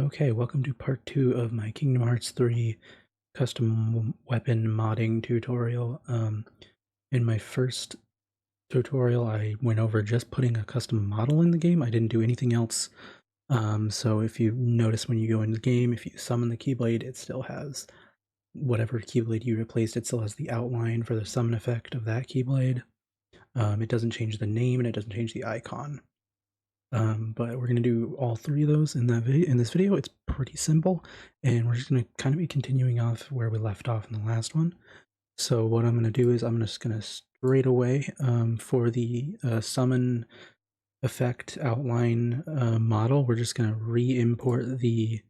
Okay, welcome to part 2 of my Kingdom Hearts 3 custom weapon modding tutorial. In my first tutorial, I went over just putting a custom model in the game. I didn't do anything else. So if you notice when you go into the game, if you summon the Keyblade, it still has whatever Keyblade you replaced, it still has the outline for the summon effect of that Keyblade. It doesn't change the name and it doesn't change the icon. But we're going to do all three of those in this video. It's pretty simple, and we're just going to kind of be continuing off where we left off in the last one. So what I'm going to do is I'm just going to straight away for the summon effect outline model, we're just going to re-import the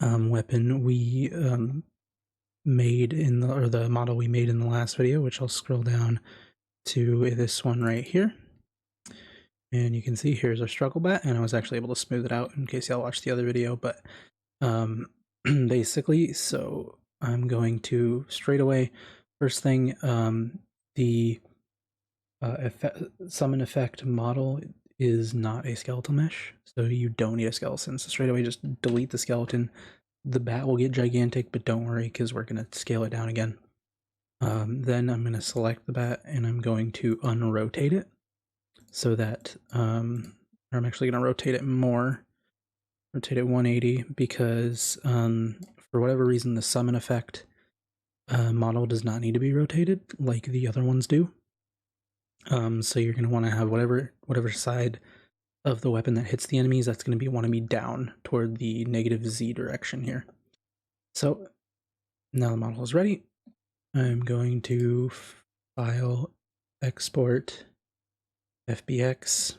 weapon we made in the model we made in the last video, which I'll scroll down to this one right here. And you can see here's our struggle bat, and I was actually able to smooth it out in case y'all watched the other video, but basically, so I'm going to straight away, first thing, the summon effect model is not a skeletal mesh, so you don't need a skeleton, so straight away just delete the skeleton. The bat will get gigantic, but don't worry, because we're going to scale it down again. Then I'm going to select the bat, and I'm going to unrotate it, so that I'm actually going to rotate it more, rotate it 180, because for whatever reason the summon effect model does not need to be rotated like the other ones do. So you're going to want to have whatever side of the weapon that hits the enemies, that's going to want to be down toward the negative Z direction here. So now the model is ready. I'm going to file, export, FBX,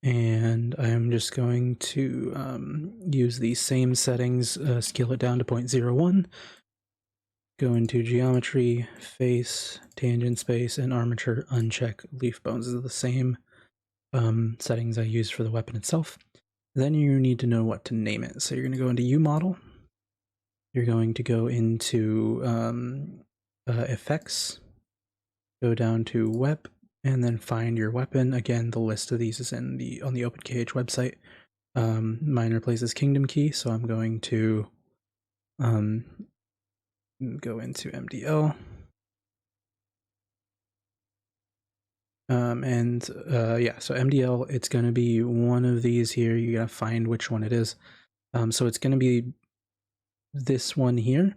and I'm just going to use these same settings, scale it down to 0.01, go into geometry, face, tangent space, and armature, uncheck leaf bones. These are the same settings I used for the weapon itself. Then you need to know what to name it. So you're going to go into UModel, you're going to go into effects, go down to web, and then find your weapon. Again, the list of these is on the OpenKH website. Mine replaces Kingdom Key, so I'm going to go into MDL. Yeah, so MDL, it's going to be one of these here. You gotta find which one it is. So it's going to be this one here.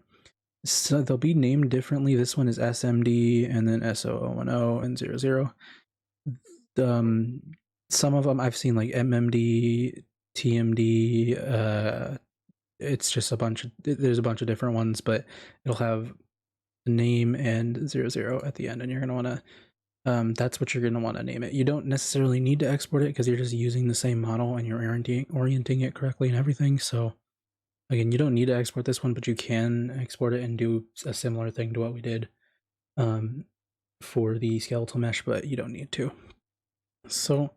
So they'll be named differently. This one is SMD, and then SO010 and 00. Some of them I've seen like MMD, TMD, it's just there's a bunch of different ones, but it'll have the name and 00 at the end, and you're going to want to, that's what you're going to want to name it. You don't necessarily need to export it because you're just using the same model and you're orienting it correctly and everything. So again, you don't need to export this one, but you can export it and do a similar thing to what we did for the skeletal mesh, but you don't need to. So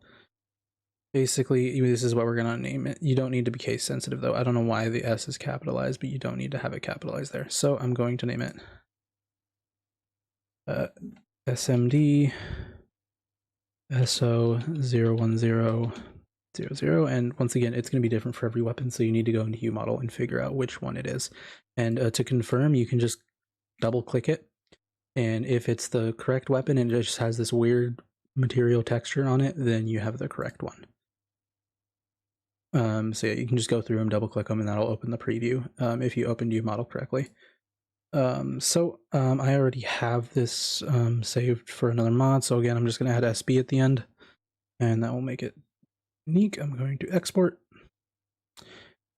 basically, this is what we're going to name it. You don't need to be case sensitive, though. I don't know why the S is capitalized, but you don't need to have it capitalized there. So I'm going to name it SMD SO01000, and once again, it's going to be different for every weapon, so you need to go into UModel and figure out which one it is. And to confirm, you can just double click it, and if it's the correct weapon and it just has this weird material texture on it, then you have the correct one. So yeah, you can just go through them, double click them, and that'll open the preview if you opened UModel correctly. I already have this saved for another mod, so again, I'm just going to add SB at the end, and that will make it unique. I'm going to export,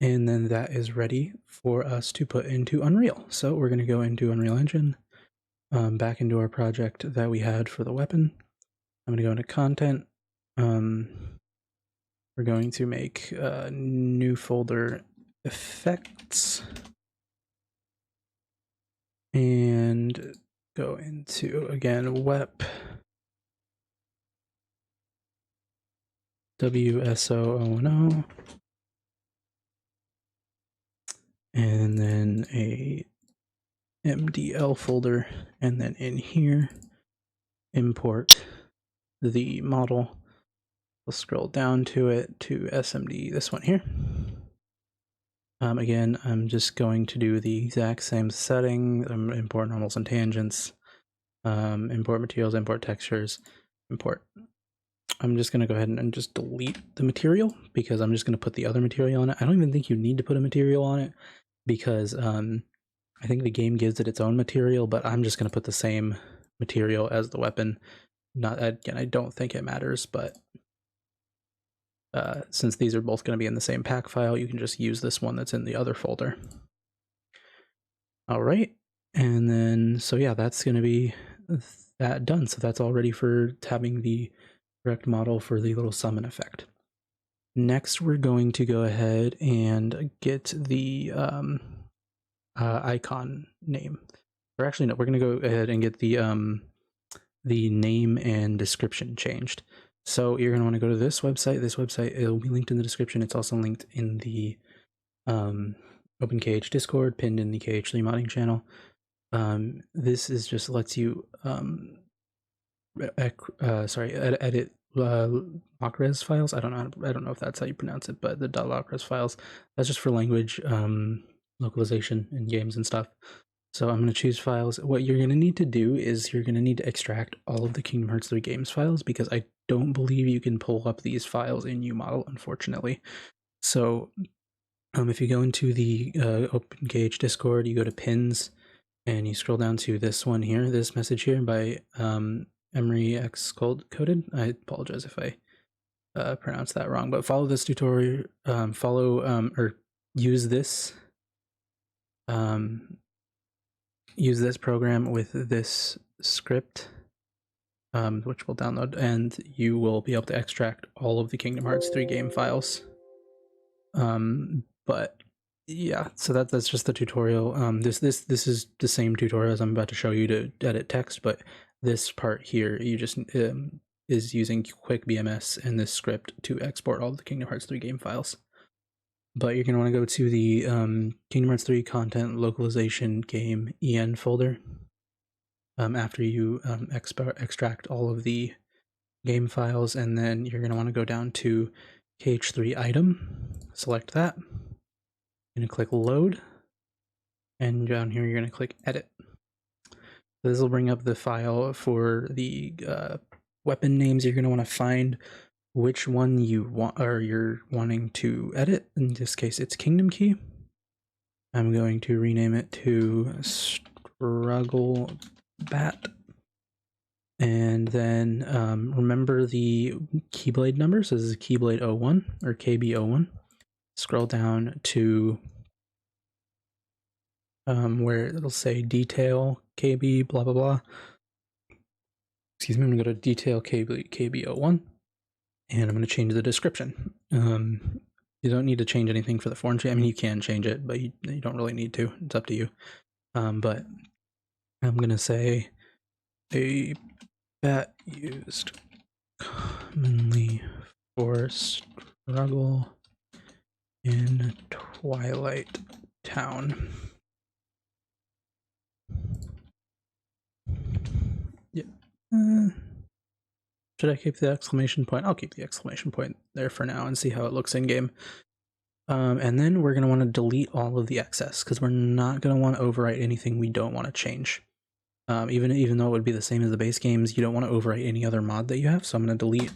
and then that is ready for us to put into Unreal. So we're going to go into Unreal Engine, back into our project that we had for the weapon. I'm going to go into Content. We're going to make a new folder, Effects, and go into, again, WEP, WSO010, and then a MDL folder, and then in here, import the model We'll scroll down to it to SMD, this one here. Again, I'm just going to do the exact same setting, import normals and tangents, import materials, import textures, import. I'm just going to go ahead and just delete the material because I'm just going to put the other material on it. I don't even think you need to put a material on it because I think the game gives it its own material, but I'm just going to put the same material as the weapon. Not again, I don't think it matters, but since these are both going to be in the same pack file, you can just use this one that's in the other folder. All right, and then so yeah, that's going to be that done. So that's all ready for having the correct model for the little summon effect. Next, we're going to go ahead and get the icon name. Or actually, no, we're going to go ahead and get the name and description changed. So you're going to want to go to this website. This website, it'll be linked in the description. It's also linked in the OpenKH Discord, pinned in the KH3 modding channel. This is just lets you edit locres files. I don't know if that's how you pronounce it, but the .locres files, that's just for language localization in games and stuff. So I'm going to choose files. What you're going to need to do is you're going to need to extract all of the Kingdom Hearts 3 games files because I don't believe you can pull up these files in UModel, unfortunately. So if you go into the OpenKH Discord, you go to pins and you scroll down to this one here, this message here by Emery X Coded. I apologize if I pronounced that wrong, but follow this tutorial, or use this program with this script, which we'll download, and you will be able to extract all of the Kingdom Hearts 3 game files. But yeah, so that's just the tutorial. This is the same tutorial as I'm about to show you to edit text, but this part here, you just is using Quick BMS and this script to export all of the Kingdom Hearts 3 game files. But you're going to want to go to the Kingdom Hearts 3 content localization game EN folder after you extract all of the game files, and then you're going to want to go down to KH3 item, select that, you're going to click load, and down here you're going to click edit. So this will bring up the file for the weapon names. You're going to want to find which one you want, or you're wanting to edit. In this case, it's Kingdom Key. I'm going to rename it to Struggle Bat. And then remember the Keyblade numbers. This is Keyblade 01 or KB01. Scroll down to where it'll say detail KB blah blah blah. Excuse me, I'm gonna go to detail KB01, and I'm gonna change the description. You don't need to change anything for the form change. I mean, you can change it, but you don't really need to. It's up to you. But I'm gonna say a bat used commonly for struggle in Twilight Town. Yeah. Should I keep the exclamation point? I'll keep the exclamation point there for now and see how it looks in game. And then we're going to want to delete all of the excess because we're not going to want to overwrite anything we don't want to change. Even though it would be the same as the base games, you don't want to overwrite any other mod that you have. So I'm going to delete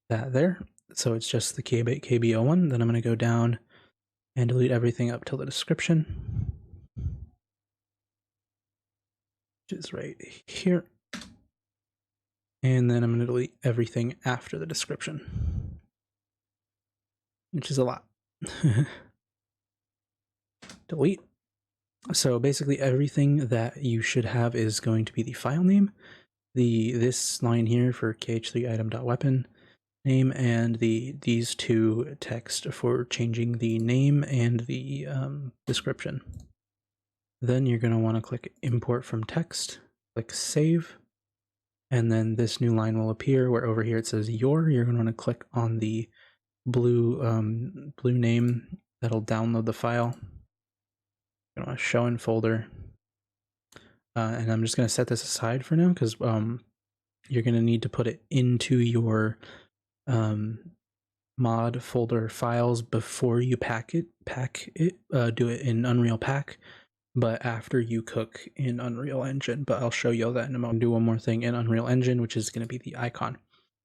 that there. So it's just the KB01. Then I'm going to go down and delete everything up till the description, which is right here. And then I'm going to delete everything after the description, which is a lot. Delete. So basically everything that you should have is going to be the file name, this line here for KH3 item.weapon name, and these two text for changing the name and the description. Then you're going to want to click import from text, click save, and then this new line will appear where over here it says you're going to want to click on the blue name that'll download the file. I'm going to show in folder, and I'm just going to set this aside for now because you're going to need to put it into your mod folder files before you do it in Unreal Pack, but after you cook in Unreal Engine. But I'll show you that in a moment. Do one more thing in Unreal Engine, which is going to be the icon.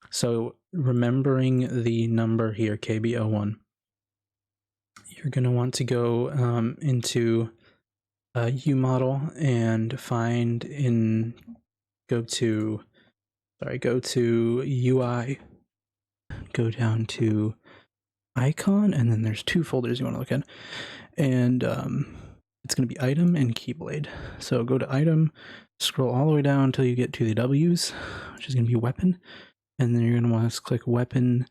So remembering the number here, KB01, you're going to want to go into UModel and go to UI, go down to icon, and then there's two folders you want to look at, and it's going to be item and keyblade. So go to item, scroll all the way down until you get to the W's, which is going to be weapon, and then you're going to want to click weapon.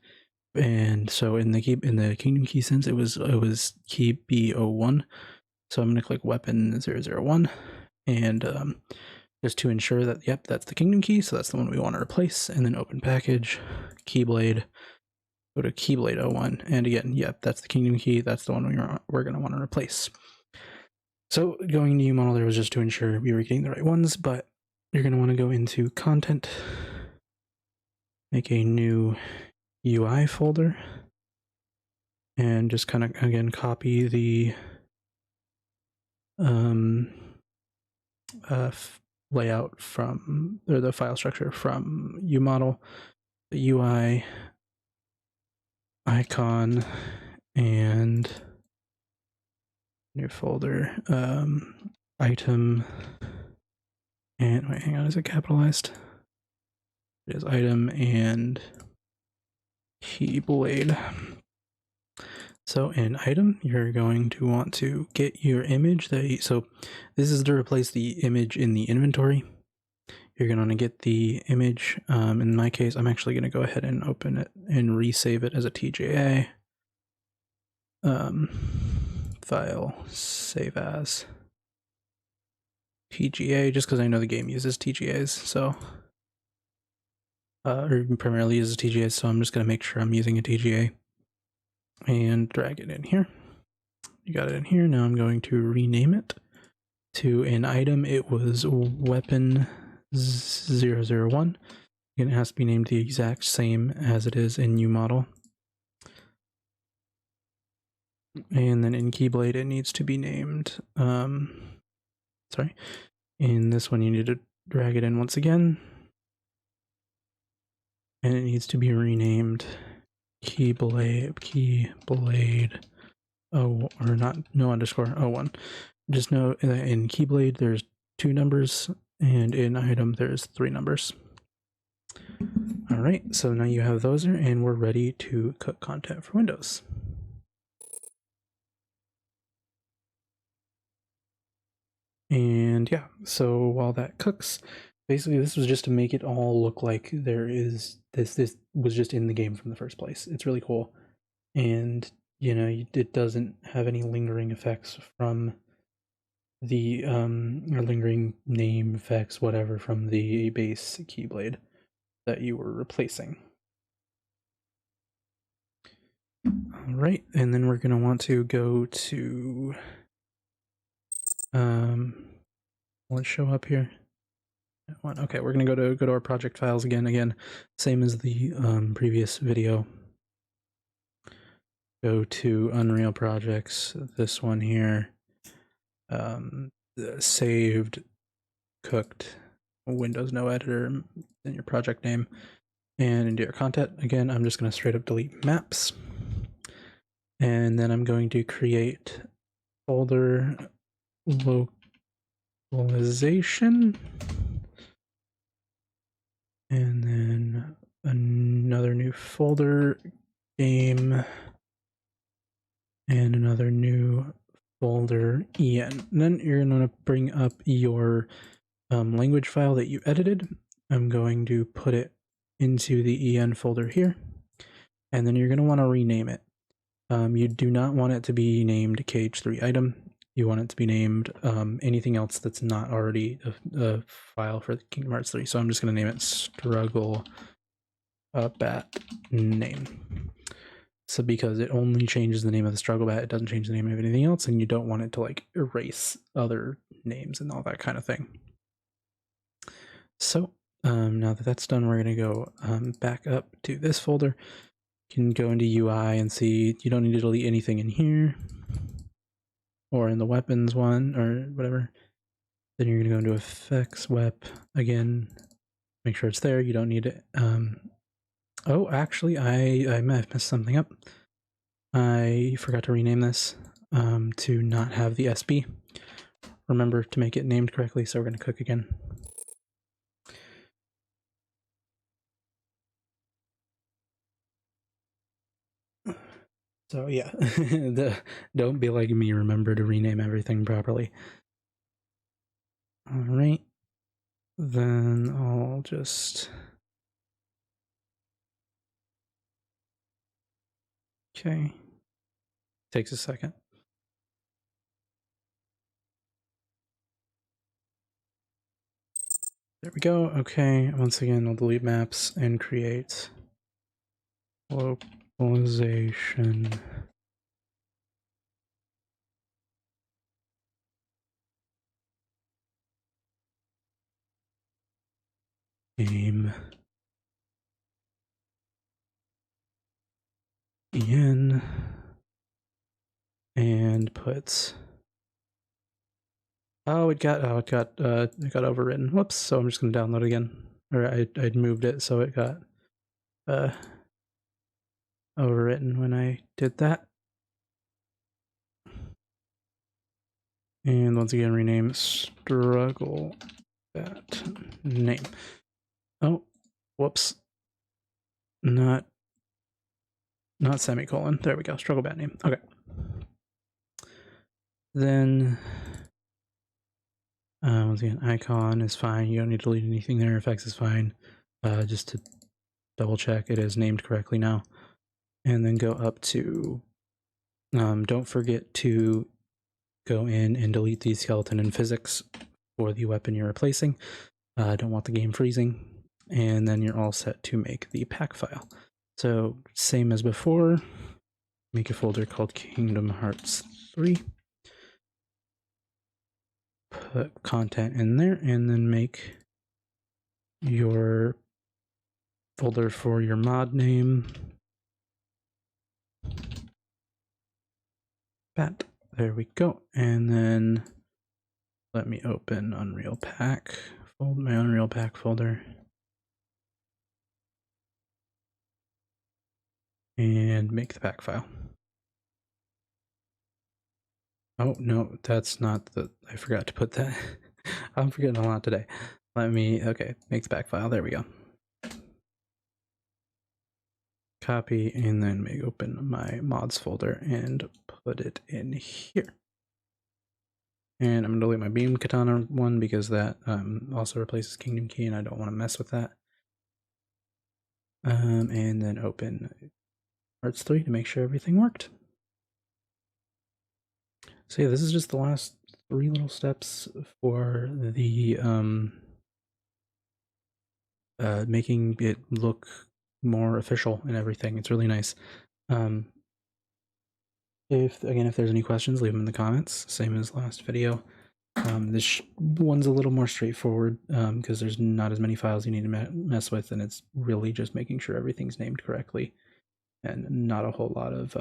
And so in the Kingdom Key sense, it was key B01. So I'm going to click weapon 001, and just to ensure that, yep, that's the Kingdom Key, so that's the one we want to replace. And then open package, keyblade, go to keyblade 01, and again, yep, that's the Kingdom Key, that's the one we're going to want to replace. So going to UModel there was just to ensure we were getting the right ones, but you're going to want to go into content, make a new UI folder, and just kind of, again, copy the layout from, or the file structure from UModel, the UI, icon, and new folder, item, and wait, hang on, is it capitalized? It is item and keyblade. So in item, you're going to want to get your image so this is to replace the image in the inventory. You're going to want to get the image. In my case, I'm actually going to go ahead and open it and resave it as a TJA. File, save as TGA, just because I know the game uses TGAs, so or primarily uses TGAs, so I'm just going to make sure I'm using a TGA and drag it in here. You got it in here. Now I'm going to rename it to an item. It was weapon 001. Again, it has to be named the exact same as it is in UModel. And then in keyblade, it needs to be named, in this one, you need to drag it in once again. And it needs to be renamed keyblade, oh, or not, no underscore, 01. Just know in keyblade, there's 2 numbers, and in item, there's 3 numbers. All right, so now you have those, and we're ready to cook content for Windows. And yeah, so while that cooks, basically this was just to make it all look like there is this was just in the game from the first place. It's really cool, and you know, it doesn't have any lingering effects from the or lingering name effects, whatever, from the base keyblade that you were replacing. All right, and then we're going to want to go to let's show up here. Okay, we're going to go to our project files again, same as the previous video. Go to Unreal Projects, this one here, saved, cooked, Windows no editor, in your project name, and into your content. Again, I'm just going to straight up delete maps, and then I'm going to create folder localization, and then another new folder, game, and another new folder, en. And then you're going to bring up your language file that you edited. I'm going to put it into the en folder here, and then you're going to want to rename it. You do not want it to be named KH3 item. You want it to be named anything else that's not already a file for the Kingdom Hearts 3. So I'm just going to name it struggle bat name. So because it only changes the name of the struggle bat, it doesn't change the name of anything else, and you don't want it to like erase other names and all that kind of thing. So Now that that's done, we're going to go back up to this folder. You can go into UI and see you don't need to delete anything in here or in the weapons one or whatever. Then you're going to go into effects, wep, again, make sure it's there. You don't need it. Oh, actually, I messed something up. I forgot to rename this to not have the SB. Remember to make it named correctly, so we're going to cook again. So yeah, don't be like me, remember to rename everything properly. Alright, then I'll just... Okay, takes a second. There we go. Okay, once again, I'll delete maps and create localization game en and put... Oh, it got overwritten. Whoops! So I'm just gonna download it again, or I'd moved it so it got overwritten when I did that. And once again, rename struggle that name. Oh, whoops! Not semicolon. There we go. Struggle bat name. Okay. Then once again, icon is fine. You don't need to delete anything there. Effects is fine. Just to double check, it is named correctly now. And then go up to, don't forget to go in and delete the skeleton and physics for the weapon you're replacing. Don't want the game freezing. And then you're all set to make the pack file. So same as before, make a folder called Kingdom Hearts 3. Put content in there and then make your folder for your mod name. Bat. There we go. And then let me open Unreal Pack. Fold my Unreal Pack folder. And make the pack file. Oh, no, that's not the... I forgot to put that. I'm forgetting a lot today. Let me... Okay, make the pack file. There we go. Copy, and then make open my mods folder and put it in here. And I'm going to delete my Beam Katana one because that also replaces Kingdom Key and I don't want to mess with that. And then open Hearts 3 to make sure everything worked. So yeah, this is just the last 3 little steps for the making it look more official and everything. It's really nice. If there's any questions, leave them in the comments, same as last video. This one's a little more straightforward because there's not as many files you need to mess with, and it's really just making sure everything's named correctly and not a whole lot of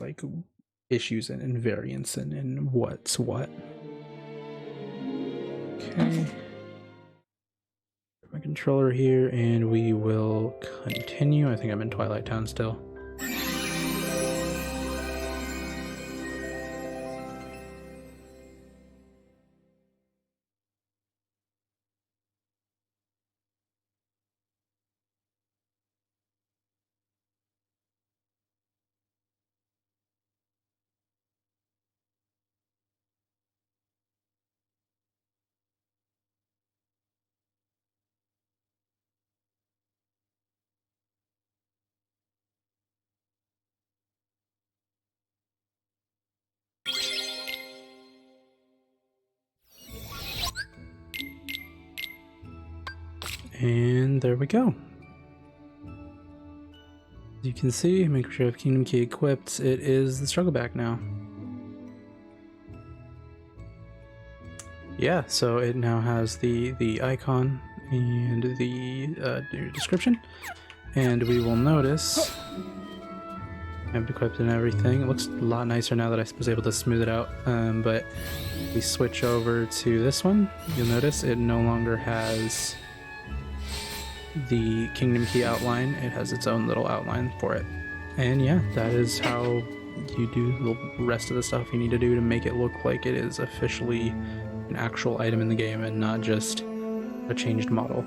like issues and variants and what's what. Okay. My controller here, and we will continue. I think I'm in Twilight Town still. And there we go. As you can see, make sure I have Kingdom Key equipped. It is the struggle back now. yeah, so it now has the icon and the description, and we will notice I have equipped and everything. It looks a lot nicer now that I was able to smooth it out. But we switch over to this one. You'll notice it no longer has the Kingdom Key outline. It has its own little outline for it. And yeah, that is how you do the rest of the stuff you need to do to make it look like it is officially an actual item in the game and not just a changed model.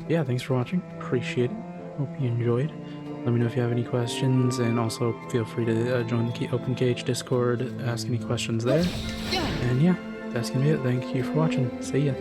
Yeah, thanks for watching. Appreciate it. Hope you enjoyed. Let me know if you have any questions, and also feel free to join the Open KH Discord, ask any questions there. And yeah, that's gonna be it. Thank you for watching. See ya.